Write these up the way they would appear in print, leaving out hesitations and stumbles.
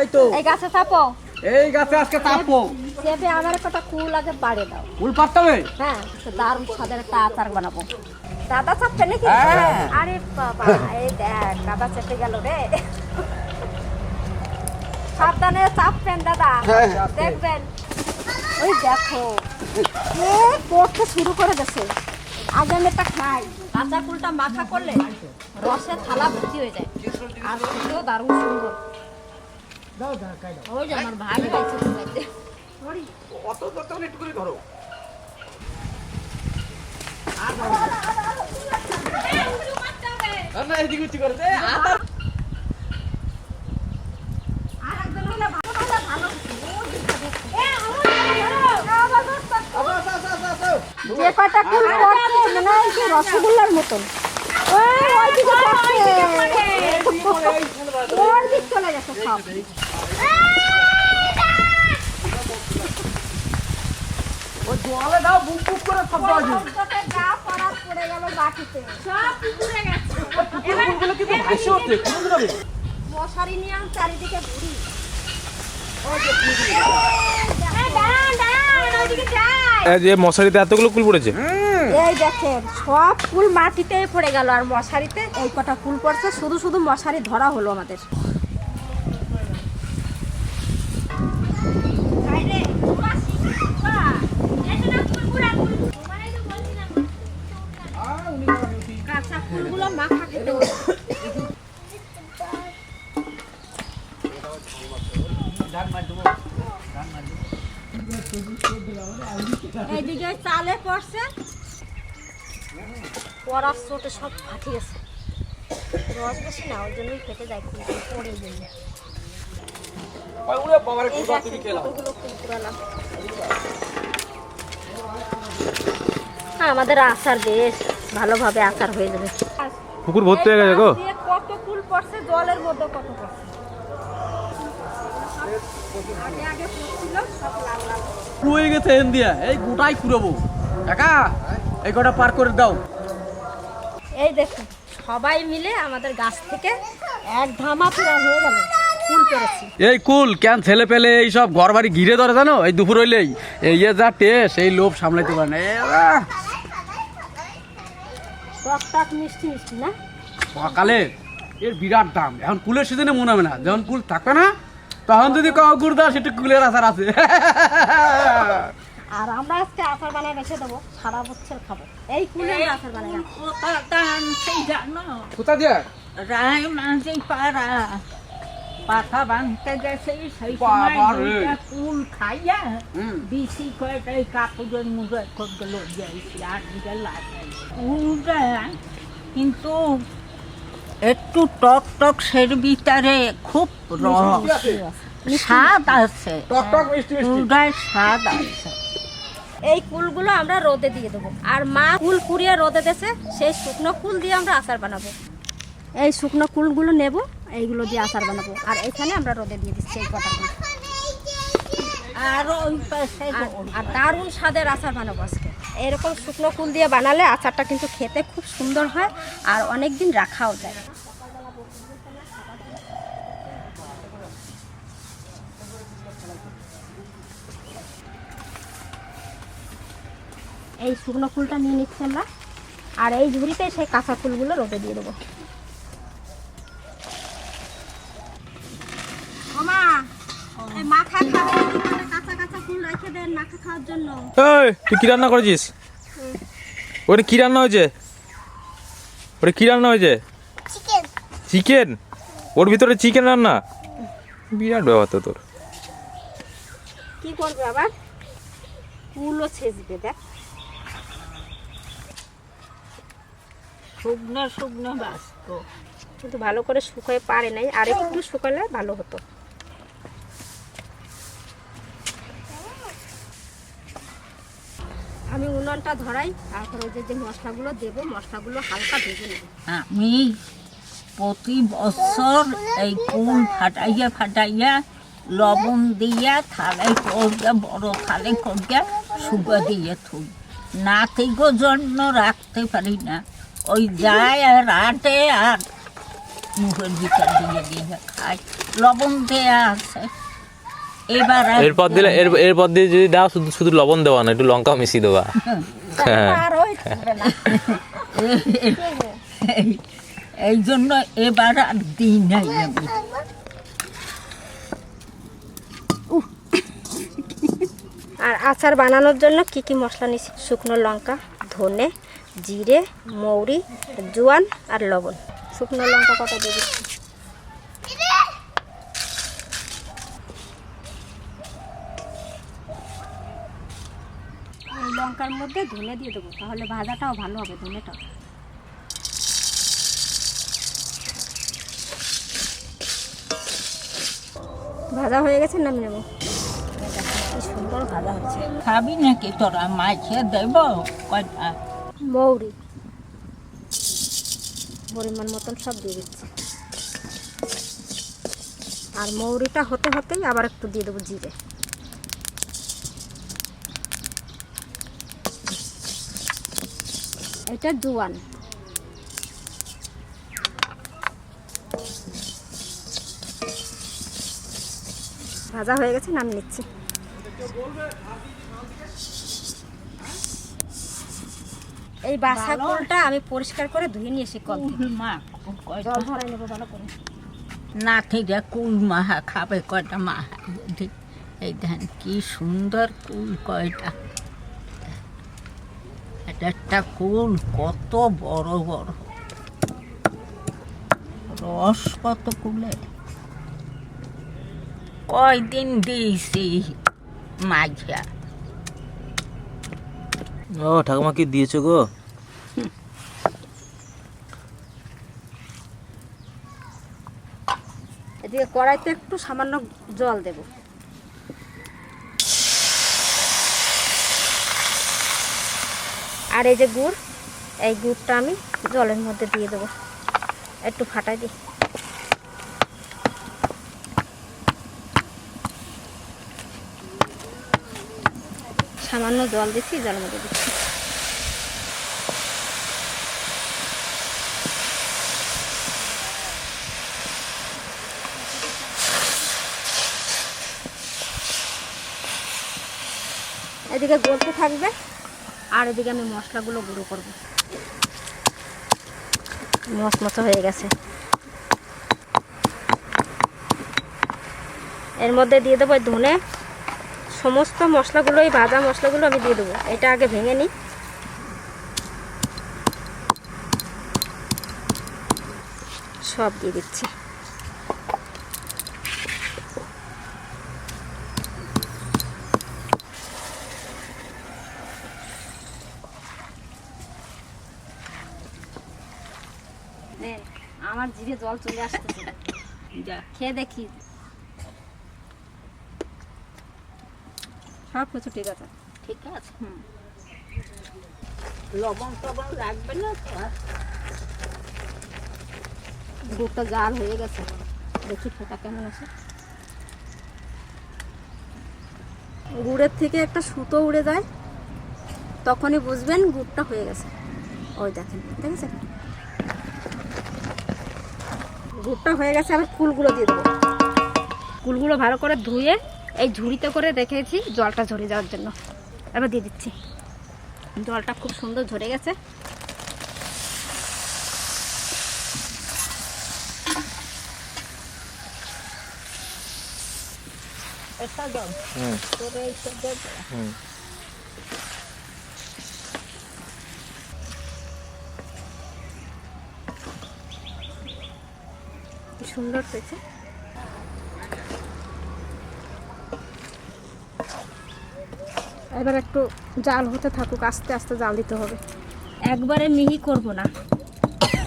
এই তো এই গাছে চাপো। এই গাছে আজকে চাপো। চেপে আমার কটা কুল আগে বাড়ে দাও। কুল পারতে হবে? হ্যাঁ, দারুণ স্বাদের একটা আচার বানাবো। দাদা চাপছে নাকি? আরে বাবা, এই দেখ দাদা চেপে গেল রে। সাবধানে চাপবেন দাদা, দেখবেন। ওই দেখো এ পড়তে শুরু করে দিয়েছে। আগে আমি একটা খাই। কাঁচা কুলটা মাখা করলে রসে থালা ভর্তি হয়ে যায়, আর খেতেও দারুণ সুন্দর। ওই যে আমার ভাই খাইছে অত দরকার একটু করে ধরো। না এদিকে উঠি করতে আবার আরেকজন হলে ভালো ভালো। যে কটা কুল পড়ছে মনে হয় কি রসগোল্লার মতন। ওই দিকে পড়ছে, ওর দিক চলে গেছে সব। ও জলে দাও বুক বুক করে শব্দ আসে। গা পড়া পড়ে গেল বাটিতে, সব পুড়ে গেছে। কুলগুলো কি ভাসে ওঠে কুলগুলো রে? মশারি নিয়ে আমি চারিদিকে ঘুরি। এই যে মশারিতে এতগুলো কুল পড়েছে। এই দেখেন সব ফুল মাটিতে পড়ে গেল, আর মশারিতে এই কটা ফুল পড়ছে। শুধু শুধু মশারি ধরা হলো আমাদের। কাঁচা ফুলগুলো মাখা খেতে হবে। এইদিকে চালে পড়ছে, পড়ার চোটে সব ফাটি গেছে। রস বেশি না, ওই জন্যই ফেটে যায়, পড়ে গেলে। ওরে বাবারে কুল তুমি খেলাও। আমাদের আচার বেশ ভালোভাবে আচার হয়ে যাবে। পুকুর ভর্তি হয়ে গেছে গো। কত ফুল পড়ছে, জলের মধ্যে কত পড়ছে। আগে আগে পড়ছিল সব লাল লাল হয়ে গেছে এন্ডিয়া। এই গোটাই কুড়াবো। কাকা এই গোটা পার করে দাও। এই দেখুন সবাই মিলে আমাদের গাছ থেকে এক ধামা পুরা হয়ে গেল ফুল পেরেছি। এই কুল কেন ছেলে পেলে এই সব ঘর বাড়ি ঘিরে ধরে জানো? এই দুপুর হইলেই এই যা টেস্ট, এই লোভ সামলাইতে পারে না। টক টক মিষ্টি মিষ্টি না? সকালে এর বিরাট দাম। এখন কুলের সিজনে মনে হবে না, যখন কুল থাকবে না তখন যদি কাউ গুড়দাস একটু কুলের আচার আছে। আর আমরা আজকে আচার বানায় রেখে দেবো, সারা বছর খাবো এই কুলের আচার বানায়। কোথা দিয়ে? রায় মাঝে পাড়া পাখা বাঁধতে গেছে, সেই বাবা সময় রে। দুইটা কুল খাইয়া হুম। বিসি কয়টা এই কাপড়ের মুখে করতে লইয়াছি আর দিকে লাগাই কুলটা কিন্তু একটু টক টক সের ভিতরে খুব রস স্বাদ আছে, টক টক মিষ্টি মিষ্টি। কুলটায় স্বাদ আছে। এই কুলগুলো আমরা রোদে দিয়ে দেবো। আর মা কুল কুড়িয়ে রোদে দেছে, সেই শুকনো কুল দিয়ে আমরা আচার বানাবো। এই শুকনো কুলগুলো নেব, এইগুলো দিয়ে আচার বানাবো। আর এখানে আমরা রোদে দিয়ে দিচ্ছি এই কটা কুল। আর ওই পাশে আর দারুণ স্বাদের আচার বানাবো আজকে। এরকম শুকনো কুল দিয়ে বানালে আচারটা কিন্তু খেতে খুব সুন্দর হয়, আর অনেক দিন রাখাও যায়। এই শুকনো ফুলটা নিয়ে নিচ্ছি আমরা, আর এই ঝুড়িতে সেই কাঁচা ফুলগুলো রোদে দিয়ে দেবো। মামা এই মাখা খাবে, কাঁচা কাঁচা ফুল রেখে দেন মাখা খাওয়ার জন্য। এই তুই কি রান্না করেছিস? ওটা কি রান্না হয়েছে? ওটা কি রান্না হয়েছে? চিকেন। চিকেন? ওর ভিতরে চিকেন রান্না? বিরাট ব্যাপার তো তোর। কি করবে আবার? ফুলও ছেঁচবে দেখ। শুকনো শুকনো বাস্ত কিন্তু ভালো করে শুকায় পারে নাই, আর একটু শুকালে ভালো হতো। আমি উনুনটা ধরাই, তারপর ওই যে মশলাগুলো দেবো, মশলাগুলো হালকা ভেজে নেব। আমি প্রতি বছর এই কুল ফাটাইয়া ফাটাইয়া লবণ দিয়া থালায় করিয়া বড় থালে করিয়া শুকা দিয়ে থুই। নাতিগো জন্য রাখতে পারি না, ওই যায় আর আটে আর মুখের ভিতর দিয়ে দিয়ে খাই, লবণ দেয়া আছে। এবার আর এরপর দিয়ে যদি দাও শুধু শুধু লবণ দেওয়া না, একটু লঙ্কা মিশিয়ে দেওয়া। হ্যাঁ আর ওই থাকবে না। এই জন্য এবার আর দিই নাই আমি। আর আচার বানানোর জন্য কি কি মশলা নিচ্ছি? শুকনো লঙ্কা, ধনে, জিরে, মৌরি, জোয়ান আর লবণ। শুকনো লঙ্কা কটা দিয়ে দিচ্ছি। এই লঙ্কার মধ্যে ধনে দিয়ে দেবো, তাহলে ভাজাটাও ভালো হবে, ধনেটা। ভাজা হয়ে গেছে, নামিয়ে নেবো। কি সুন্দর ভাজা হচ্ছে। খাবি নাকি তোরা? মাছে দেব কয়টা? মৌরি পরিমাণ মতন সব দিয়ে দিচ্ছি। আর মৌরিটা হতে হতেই আবার একটু দিয়ে দেবো জিরে। এটা জোয়ান। ভাজা হয়ে গেছে, নামিয়ে নিচ্ছি। এই বাসা কুলটা আমি পরিষ্কার করে ধুয়ে নিয়ে এসে কল থেকে। মা জল ভরাই নেবো ভালো করে। না থেকে কুল মাহা খাবে কয়টা মাহা? ঠিক এই ধান কি সুন্দর কুল কয়টা। এটা একটা কুল কত বড় বড়, রস কত কুলে। কয়দিন দিয়েছি মাঝা। ও ঠাকুমা কি দিয়েছো গো? এদিকে কড়াইতে একটু সামান্য জল দেব। আর এই যে গুড়, এই গুড়টা আমি জলের মধ্যে দিয়ে দেবো, একটু ফাটাই দিই। সামান্য জল দিচ্ছি, জলের মধ্যে দিচ্ছি। এদিকে গলতে থাকবে আর এদিকে আমি মশলাগুলো গুঁড়ো করব। মশমশা হয়ে গেছে। এর মধ্যে দিয়ে দেবো ধনে, সমস্ত মশলাগুলো, এই ভাজা মশলাগুলো আমি দিয়ে দেবো। এটা আগে ভেঙে নিই। সব দিয়ে দিচ্ছি। আমার জিভে জল চলে আসতেছে, খেয়ে দেখি। সব কিছু ঠিক আছে, ঠিক আছে। লবণ টবণ লাগবে না তো? গুড়টা জাল হয়ে গেছে, দেখি ফোটা কেমন আছে। গুড়ের থেকে একটা সুতো উড়ে যায়, তখনই বুঝবেন গুড়টা হয়ে গেছে। ওই দেখেন, দেখেছেন গুড়টা হয়ে গেছে। আবার কুলগুলো দিয়ে দেবো। কুলগুলো ভালো করে ধুয়ে এই ঝুড়িতে করে রেখেছি জলটা ঝরে যাওয়ার জন্য। এবার দিয়ে দিচ্ছি। জলটা খুব সুন্দর ঝরে গেছে। এটা দাও। তোরে এইটা দে। সুন্দর হয়েছে। এবার একটু জাল হতে থাকুক, আস্তে আস্তে জাল দিতে হবে। একবারে মিহি করব না,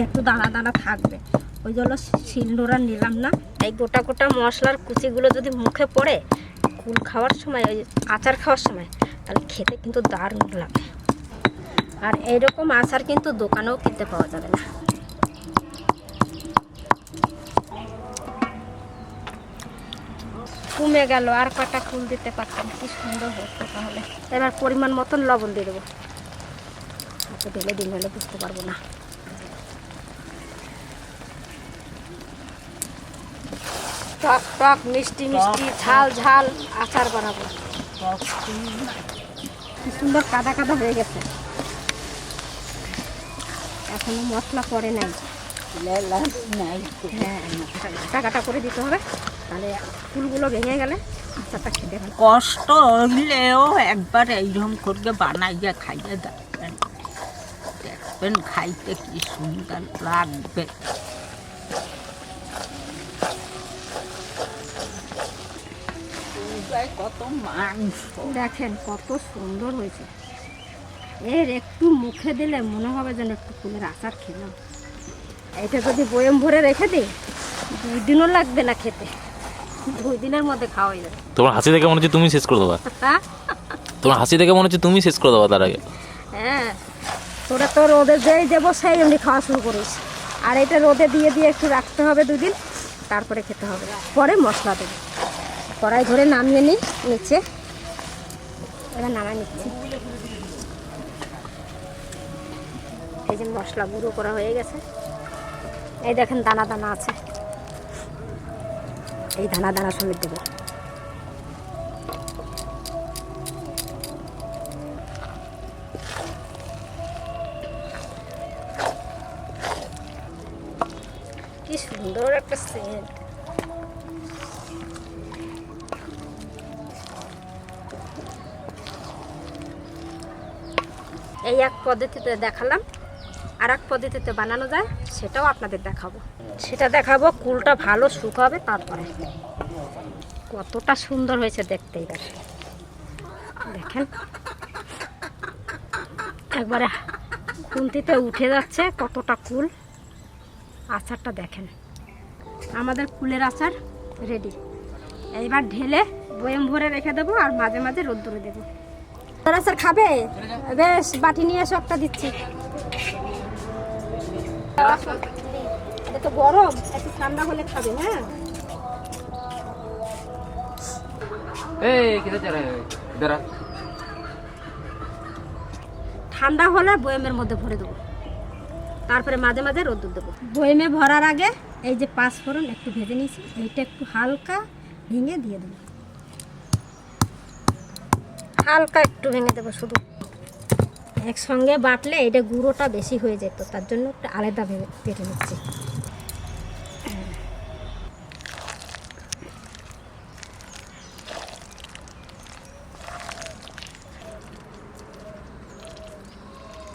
একটু দানা দানা থাকবে। ওই জন্য শিলনোড়া নিলাম না। এই গোটা গোটা মশলার কুচিগুলো যদি মুখে পড়ে কুল খাওয়ার সময়, ওই আচার খাওয়ার সময়, তাহলে খেতে কিন্তু দারুণ লাগে। আর এইরকম আচার কিন্তু দোকানেও কিনতে পাওয়া যাবে না। কমে গেল, আর কটা ফুল দিতে পারতাম, কি সুন্দর হতো তাহলে। এবার পরিমাণ মতন লবণ দিয়ে দেবো। হাতে ঢেলে দিন, হলে বুঝতে পারবো না। টক টক মিষ্টি মিষ্টি ঝাল ঝাল আচার বানাবো। কি সুন্দর কাদা কাদা হয়ে গেছে, এখনো মশলা পড়ে নাই। হ্যাঁ, কাটা কাটা করে দিতে হবে, তাহলে ফুলগুলো ভেঙে গেলে আচারটা খেতে ভালো। কষ্ট হইলেও একবার এইরকম করে বানাইয়া খাইয়ে দেখবেন, দেখবেন খাইতে কি সুন্দর লাগবে। কত মাংস দেখেন কত সুন্দর হয়েছে, এর একটু মুখে দিলে মনে হবে যেন একটু ফুলের আচার খেলাম। এটা যদি বয়ম ভরে রেখে দিই 2 দিনও লাগবে না খেতে, 2 দিনের মধ্যে খাওয়া যাবে। তোমার হাসি দেখে মনে হচ্ছে তুমি শেষ করে দেবা, তোমার হাসি দেখে মনে হচ্ছে তুমি শেষ করে দেবা তার আগে। হ্যাঁ, তোরা তো রোদে যেই দেবো সেই এমনি খাওয়া শুরু করিস, আর এটা রোদে দিয়ে দিয়ে একটু রাখতে হবে 2 দিন, তারপরে খেতে হবে। পরে মশলা দেবো, কড়াই ধরে নামিয়ে নিই নিচে, এবার নামাই নিচ্ছি। এই যে মশলা গুঁড়ো করা হয়ে গেছে, এই দেখেন দানা দানা আছে, এই দানা দানা সমেত দেবো। কি সুন্দর একটা সেন্ট। এই এক পদ্ধতিতে দেখালাম, আর এক পদ্ধতিতে বানানো যায় সেটাও আপনাদের দেখাবো। সেটা দেখাবো কুলটা ভালো শুকাবে, তারপরে কতটা সুন্দর হয়েছে দেখতে। এবার দেখেন একবারে খুন্তিতে উঠে যাচ্ছে কতটা কুল। আচারটা দেখেন, আমাদের কুলের আচার রেডি। এইবার ঢেলে বয়ম ভরে রেখে দেবো, আর মাঝে মাঝে রোদ্দুরে দেবো। আচার খাবে? বেশ, বাটি নিয়ে এসে একটা দিচ্ছি। এটা তো গরম, একটু ঠান্ডা হলে খাবে। হ্যাঁ, ঠান্ডা হলে বয়মের মধ্যে ভরে দেবো, তারপরে মাঝে মাঝে রোদ্দুর দেবো। বয়মে ভরার আগে এই যে 5 ফোড়ন একটু ভেজে নিয়েছি, এইটা একটু হালকা ভেঙে দিয়ে দেবো, হালকা একটু ভেঙে দেবো শুধু। একসঙ্গে বাটলে এটা গুঁড়োটা বেশি হয়ে যেত, তার জন্য একটু আলাদা বেটে নিচ্ছি।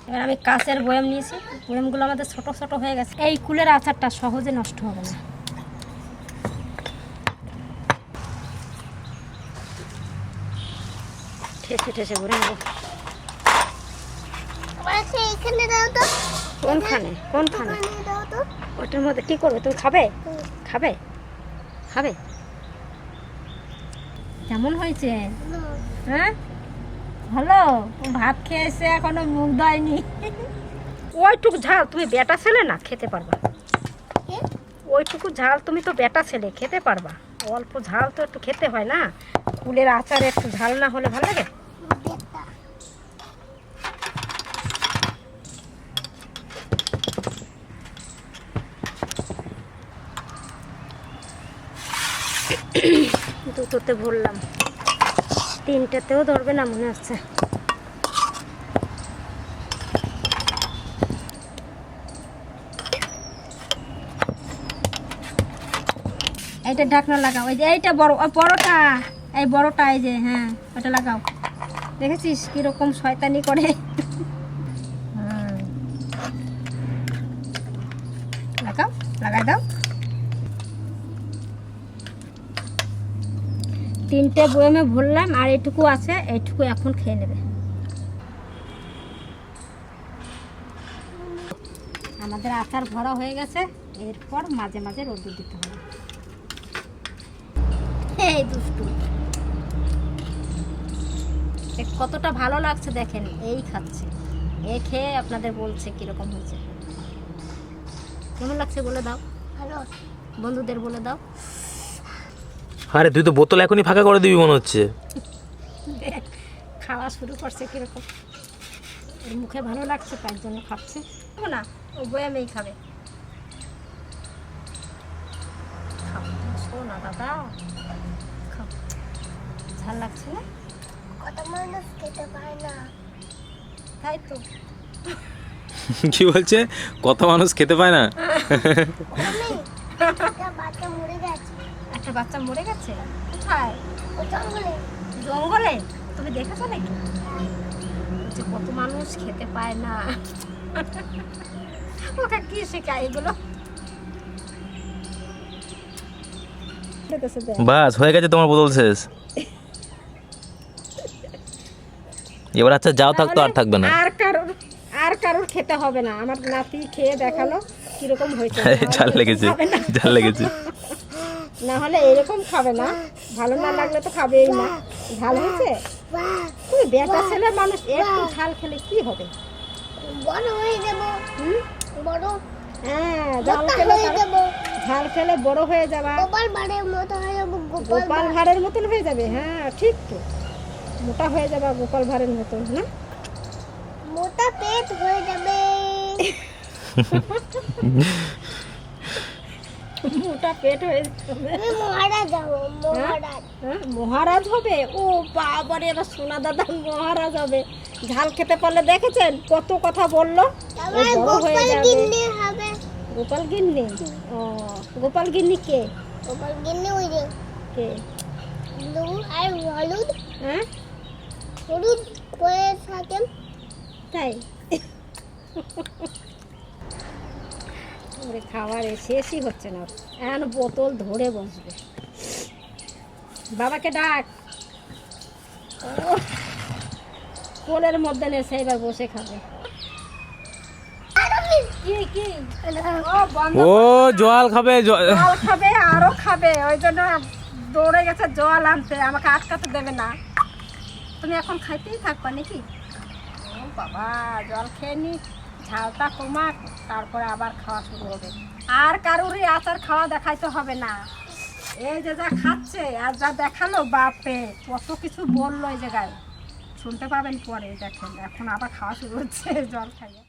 এবার আমি কাঁচের বয়াম নিয়েছি, বয়ামগুলো আমাদের ছোট ছোট হয়ে গেছে। এই কুলের আচারটা সহজে নষ্ট হবে না। ঠেসে ঠেসে ভরে নেবো। কোনখানে কোনখানে? ওটার মধ্যে কি করবে? তুমি খাবে? খাবে খাবে? কেমন হয়েছে? হ্যাঁ, ভালো। ভাত খেয়েছে, এখনো মুখ দেয়নি। ওইটুকু ঝাল তুমি বেটা ছেলে না, খেতে পারবা। ওইটুকু ঝাল তুমি তো বেটা ছেলে, খেতে পারবা। অল্প ঝাল তো একটু খেতে হয় না, কুলের আচারে একটু ঝাল না হলে ভালো লাগে? দুটোতে ভরলাম, 3টেতেও ধরবে না মনে হচ্ছে। এইটা ঢাকনা লাগাও, এই যে এইটা বড়টা, এই বড়টা, এই যে হ্যাঁ ওটা লাগাও। দেখেছিস কিরকম শয়তানি করে? লাগাও, লাগাই দাও। 3টে বয়মে ভরলাম, আর এইটুকু আছে, এইটুকু এখন খেয়ে নেবে। আমাদের আচার ভরা হয়ে গেছে, এরপর মাঝে মাঝে রোদ্দুর দিতে হবে। এই দুষ্টু কতটা ভালো লাগছে দেখেন, এই খাচ্ছে, এই খেয়ে আপনাদের বলছে কিরকম হয়েছে। কেমন লাগছে বলে দাও, ভালো। বন্ধুদের বলে দাও। আরে তুই তো বোতল এখনই ফাঁকা করে দিবি মনে হচ্ছে। খাওয়া শুরু করছে কিরকম, ওর মুখে ভালো লাগছে তার জন্য খাচ্ছে না। ও বয়ামেই খাবে। না দাদা, খাও। ঝাল লাগছে না? কত মানুষ খেতে পায় না। তাই তো। কি বলছে? কত মানুষ খেতে পায় না? একটা বাচ্চা মরে গেছে একটা বাচ্চা মরে গেছে? কোথায়? ও জঙ্গলে। জঙ্গলে? তুমি দেখেছো নাকি? বলছে কত মানুষ খেতে পায় না। ওকে কি শেখায় এগুলো? বাস হয়ে গেছে তোমার বোতল শেষ। এবার আচ্ছা যাও থাকতো আর থাকবে না। আর কারোর খেতে হবে না। আমার নাতি খেয়ে দেখালো কিরকম হয়েছে। ঝাল লেগেছে, ঝাল লেগেছে। না হলে এরকম খাবে না। ভালো না লাগলে তো খাবেই না। ঝাল হয়েছে? তুমি বেটা ছেলে মানুষ, একটু ঝাল খেলে কি হবে? বড় হয়ে যাব। বড়। হ্যাঁ, ঝাল খেলে বড় হয়ে যাবা। গোপাল ভাড়ের মতো হয়ে যাব। গোপাল ভাঁড়ের মতন হয়ে যাবে। হ্যাঁ ঠিক তো, মোটা হয়ে যাবা গোপাল ভাঁড়ের মতন না? মোটা পেট হয়ে যাবে। মোটা পেট হয়ে যাবে। তুমি মহারাজ হবো। মহারাজ। হ্যাঁ, মহারাজ হবে? ও বাবারে, এবার সোনা দাদা মহারাজ হবে। ঝাল খেতে পারলে দেখেছেন কত কথা বললো। আমার ও বড় হয়ে গোপাল যাবে। গিন্নি হবে। গোপাল গিন্নি? ও, গোপাল গিন্নি কে? গোপাল গিন্নি ওই যে কে? ব্লু আর হলুদ। হ্যাঁ হলুদ পরে থাকেন। তাই? ওরে খাবারে শেষই হচ্ছে না। এখন বোতল ধরে বসবে। বাবাকে ডাক। ও, কোলের মধ্যে নেছে, এবার বসে খাবে। কি কি? ও বন্ধ। ও জল খাবে, জল খাবে, আরো খাবে। ওই জন্য দৌড়ে গেছে জল আনতে। আমাকে আটকাতে দেবে না। তুমি এখন খাইতেই থাকবা নাকি? ও বাবা, জল খেয়ে নি, ঝালটা কমাক, তারপরে আবার খাওয়া শুরু হবে। আর কারোরই আচার খাওয়া দেখাইতে হবে না। এই যে যা খাচ্ছে আর যা দেখালো, বাপে কত কিছু বললো এই জায়গায়, শুনতে পাবেন পরে। দেখেন এখন আবার খাওয়া শুরু হচ্ছে জল খাইয়ে।